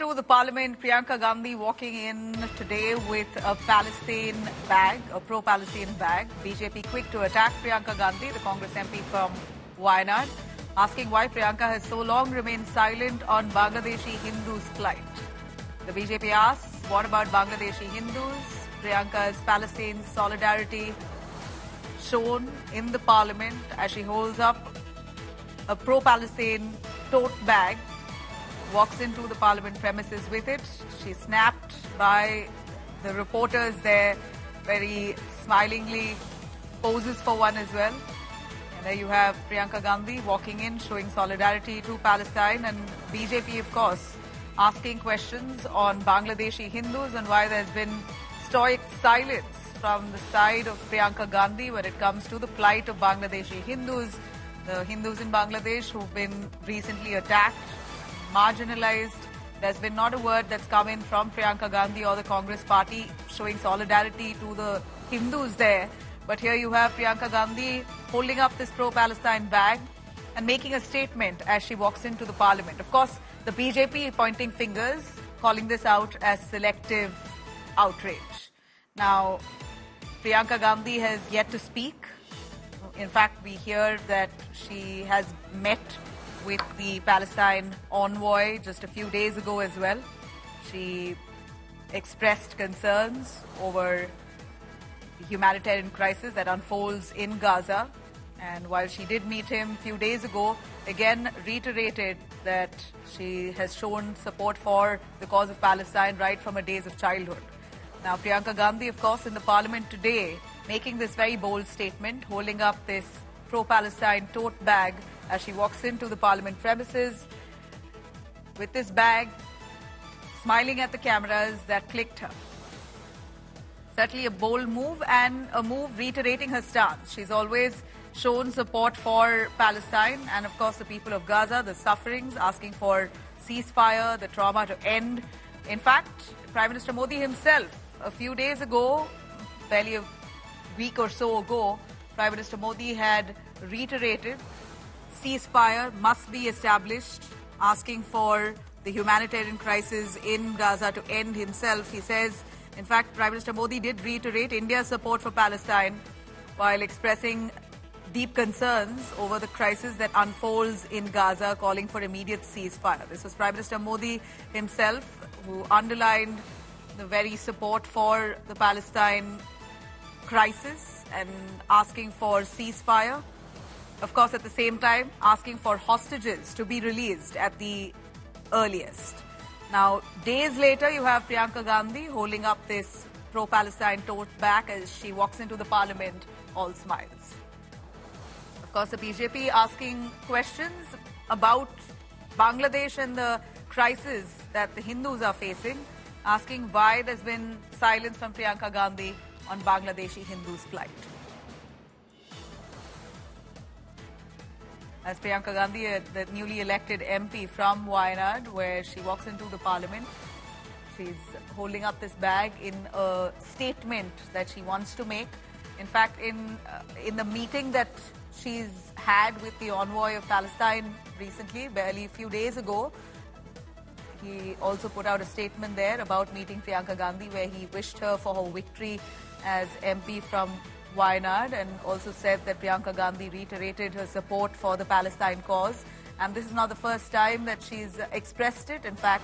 into the parliament, Priyanka Gandhi walking in today with a Palestine bag, a pro-Palestine bag. BJP quick to attack Priyanka Gandhi, the Congress MP from Wayanad, asking why Priyanka has so long remained silent on Bangladeshi Hindus' plight. The BJP asks, what about Bangladeshi Hindus? Priyanka's Palestine solidarity shown in the parliament as she holds up a pro-Palestine tote bag, walks into the parliament premises with it. She's snapped by the reporters there, very smilingly poses for one as well. And there you have Priyanka Gandhi walking in, showing solidarity to Palestine, and BJP, of course, asking questions on Bangladeshi Hindus and why there's been stoic silence from the side of Priyanka Gandhi when it comes to the plight of Bangladeshi Hindus, the Hindus in Bangladesh who've been recently attacked, marginalized. There's been not a word that's come in from Priyanka Gandhi or the Congress party showing solidarity to the Hindus there. But here you have Priyanka Gandhi holding up this pro-Palestine bag and making a statement as she walks into the parliament. Of course, the BJP pointing fingers, calling this out as selective outrage. Now, Priyanka Gandhi has yet to speak. In fact, we hear that she has met with the Palestine envoy just a few days ago as well. She expressed concerns over the humanitarian crisis that unfolds in Gaza. And while she did meet him a few days ago, again reiterated that she has shown support for the cause of Palestine right from her days of childhood. Now, Priyanka Gandhi, of course, in the parliament today, making this very bold statement, holding up this pro-Palestine tote bag as she walks into the parliament premises with this bag, smiling at the cameras that clicked her. Certainly a bold move and a move reiterating her stance. She's always shown support for Palestine and, of course, the people of Gaza, the sufferings, asking for ceasefire, the trauma to end. In fact, Prime Minister Modi himself, a few days ago, barely a week or so ago, Prime Minister Modi had reiterated ceasefire must be established, asking for the humanitarian crisis in Gaza to end himself. He says, in fact, Prime Minister Modi did reiterate India's support for Palestine while expressing deep concerns over the crisis that unfolds in Gaza, calling for immediate ceasefire. This was Prime Minister Modi himself who underlined the very support for the Palestine crisis and asking for ceasefire. Of course, at the same time, asking for hostages to be released at the earliest. Now, days later, you have Priyanka Gandhi holding up this pro-Palestine tote bag as she walks into the parliament, all smiles. Of course, the BJP asking questions about Bangladesh and the crisis that the Hindus are facing, asking why there's been silence from Priyanka Gandhi on Bangladeshi Hindus' plight. As Priyanka Gandhi, the newly elected MP from Wayanad, where she walks into the parliament, she's holding up this bag in a statement that she wants to make. In fact, in the meeting that she's had with the envoy of Palestine recently, barely a few days ago, he also put out a statement there about meeting Priyanka Gandhi, where he wished her for her victory as MP from Wayanad, and also said that Priyanka Gandhi reiterated her support for the Palestine cause. And this is not the first time that she's expressed it. In fact,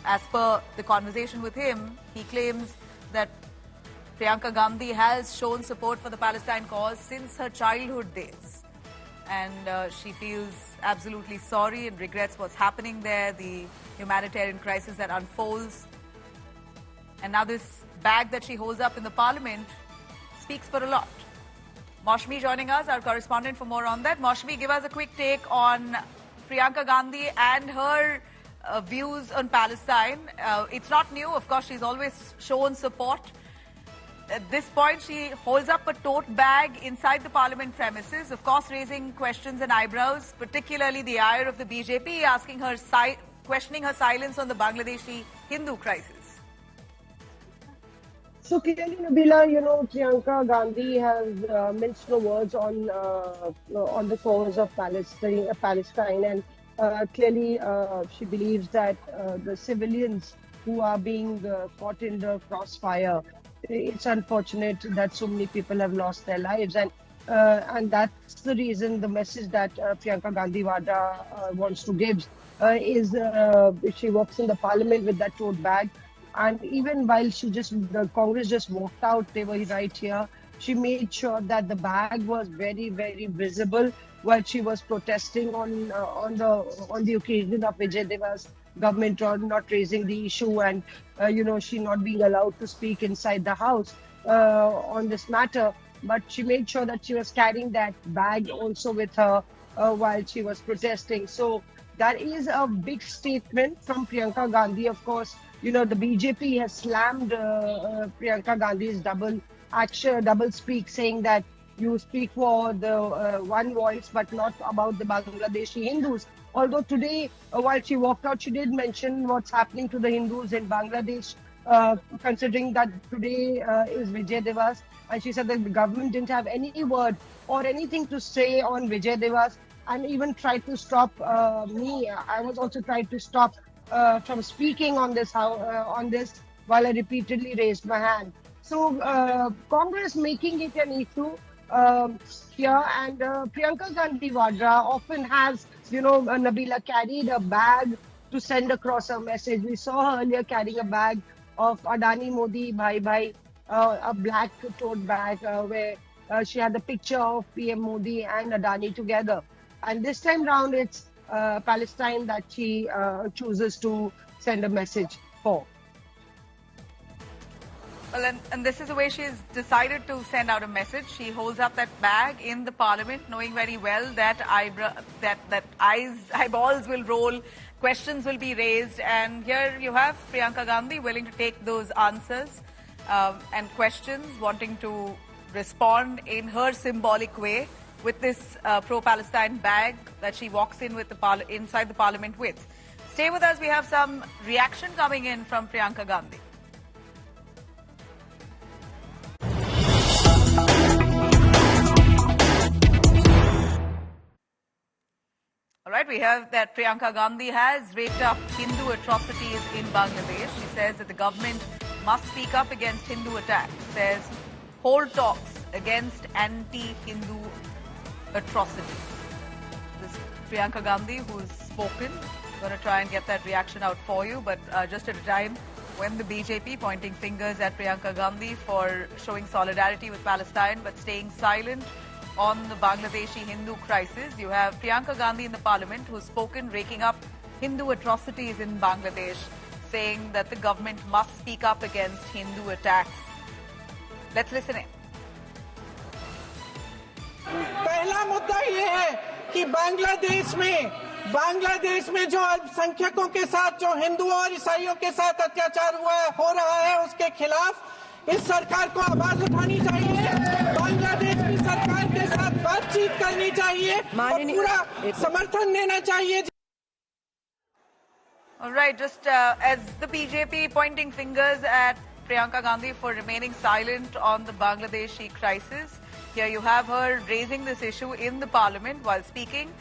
as per the conversation with him, he claims that Priyanka Gandhi has shown support for the Palestine cause since her childhood days. And she feels absolutely sorry and regrets what's happening there, the humanitarian crisis that unfolds. And now this bag that she holds up in the parliament speaks for a lot. Maushmi joining us, our correspondent, for more on that. Maushmi, give us a quick take on Priyanka Gandhi and her views on Palestine. It's not new. Of course, she's always shown support. At this point, she holds up a tote bag inside the parliament premises, of course, raising questions and eyebrows, particularly the ire of the BJP, asking her questioning her silence on the Bangladeshi Hindu crisis. So clearly, Nabila, Priyanka Gandhi has minced no words on the cause of Palestine, and Clearly, she believes that the civilians who are being caught in the crossfire, it's unfortunate that so many people have lost their lives, and that's the reason the message that Priyanka Gandhi Vadra wants to give is she walks in the parliament with that tote bag, and even while the Congress just walked out, they were right here. She made sure that the bag was very, very visible while she was protesting on the occasion of Vijay Devas government on not raising the issue, and she not being allowed to speak inside the house on this matter. But she made sure that she was carrying that bag also with her while she was protesting. So that is a big statement from Priyanka Gandhi. Of course, the BJP has slammed Priyanka Gandhi's double speak, saying that you speak for the one voice, but not about the Bangladeshi Hindus. Although today, while she walked out, she did mention what's happening to the Hindus in Bangladesh, considering that today is Vijay Devas. And she said that the government didn't have any word or anything to say on Vijay Devas, and even tried to stop me. I was also tried to stop from speaking on this while I repeatedly raised my hand. So Congress making it an issue here, and Priyanka Gandhi Vadra often has, Nabila carried a bag to send across a message. We saw her earlier carrying a bag of Adani Modi Bhai Bhai, a black tote bag where she had the picture of PM Modi and Adani together. And this time round, it's Palestine that she chooses to send a message for. Well, and this is the way she's decided to send out a message. She holds up that bag in the parliament, knowing very well that eyeballs will roll, questions will be raised, and here you have Priyanka Gandhi willing to take those answers and questions, wanting to respond in her symbolic way with this pro-Palestine bag that she walks in with inside the parliament with. Stay with us. We have some reaction coming in from Priyanka Gandhi. All right, we have that Priyanka Gandhi has raked up Hindu atrocities in Bangladesh. She says that the government must speak up against Hindu attacks. Says hold talks against anti-Hindu atrocities. This is Priyanka Gandhi who's spoken. Going to try and get that reaction out for you, but just at a time when the BJP pointing fingers at Priyanka Gandhi for showing solidarity with Palestine but staying silent on the Bangladeshi Hindu crisis. You have Priyanka Gandhi in the parliament who's spoken raking up Hindu atrocities in Bangladesh, saying that the government must speak up against Hindu attacks. Let's listen in. पहला मुद्दा ये है कि बांग्लादेश में जो अल्पसंख्यकों के साथ जो हिंदुओं और ईसाइयों के साथ अत्याचार हो रहा है उसके खिलाफ इस सरकार को आवाज उठानी चाहिए, बांग्लादेश की सरकार के साथ बातचीत करनी चाहिए और पूरा समर्थन देना चाहिए. All right, just as the BJP pointing fingers at Priyanka Gandhi for remaining silent on the Bangladeshi crisis, here you have her raising this issue in the parliament while speaking,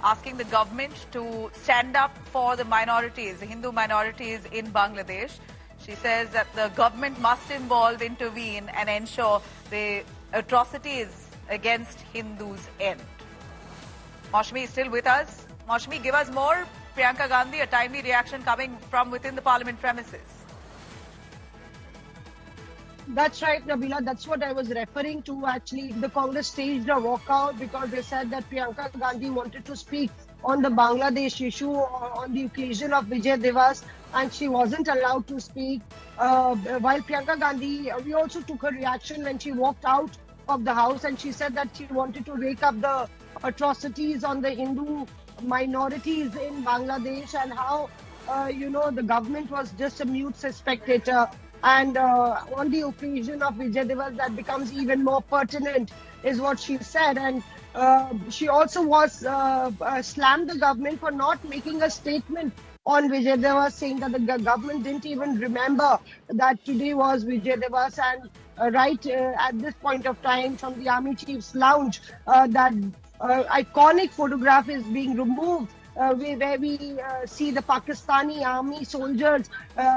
asking the government to stand up for the minorities, the Hindu minorities in Bangladesh. She says that the government must intervene and ensure the atrocities against Hindus end. Maushmi is still with us. Maushmi, give us more. Priyanka Gandhi, a timely reaction coming from within the parliament premises. That's right, Nabila. That's what I was referring to. Actually, the Congress staged a walkout because they said that Priyanka Gandhi wanted to speak on the Bangladesh issue on the occasion of Vijay Devas, and she wasn't allowed to speak. While Priyanka Gandhi, we also took her reaction when she walked out of the house, and she said that she wanted to rake up the atrocities on the Hindu minorities in Bangladesh and how, the government was just a mute spectator. And on the occasion of Vijay Devas, that becomes even more pertinent, is what she said. And she also slammed the government for not making a statement on Vijay Devas, saying that the government didn't even remember that today was Vijay Devas. And at this point of time, from the Army Chief's lounge, that iconic photograph is being removed where we see the Pakistani army soldiers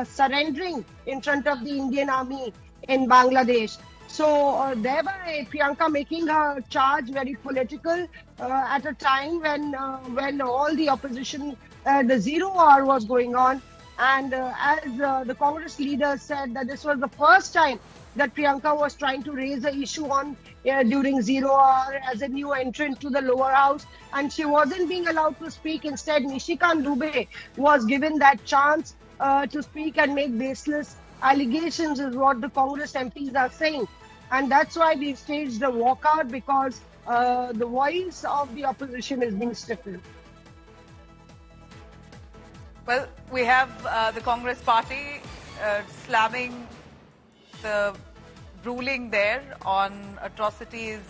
surrendering in front of the Indian army in Bangladesh. So thereby Priyanka making her charge very political at a time when all the opposition, the zero hour was going on. And as the Congress leader said that this was the first time that Priyanka was trying to raise the issue on during zero hour as a new entrant to the lower house, and she wasn't being allowed to speak. Instead, Nishikant Dubey was given that chance to speak and make baseless allegations, is what the Congress MPs are saying. And that's why we staged a walkout, because the voice of the opposition is being stifled. Well, we have the Congress party slamming the ruling there on atrocities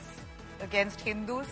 against Hindus.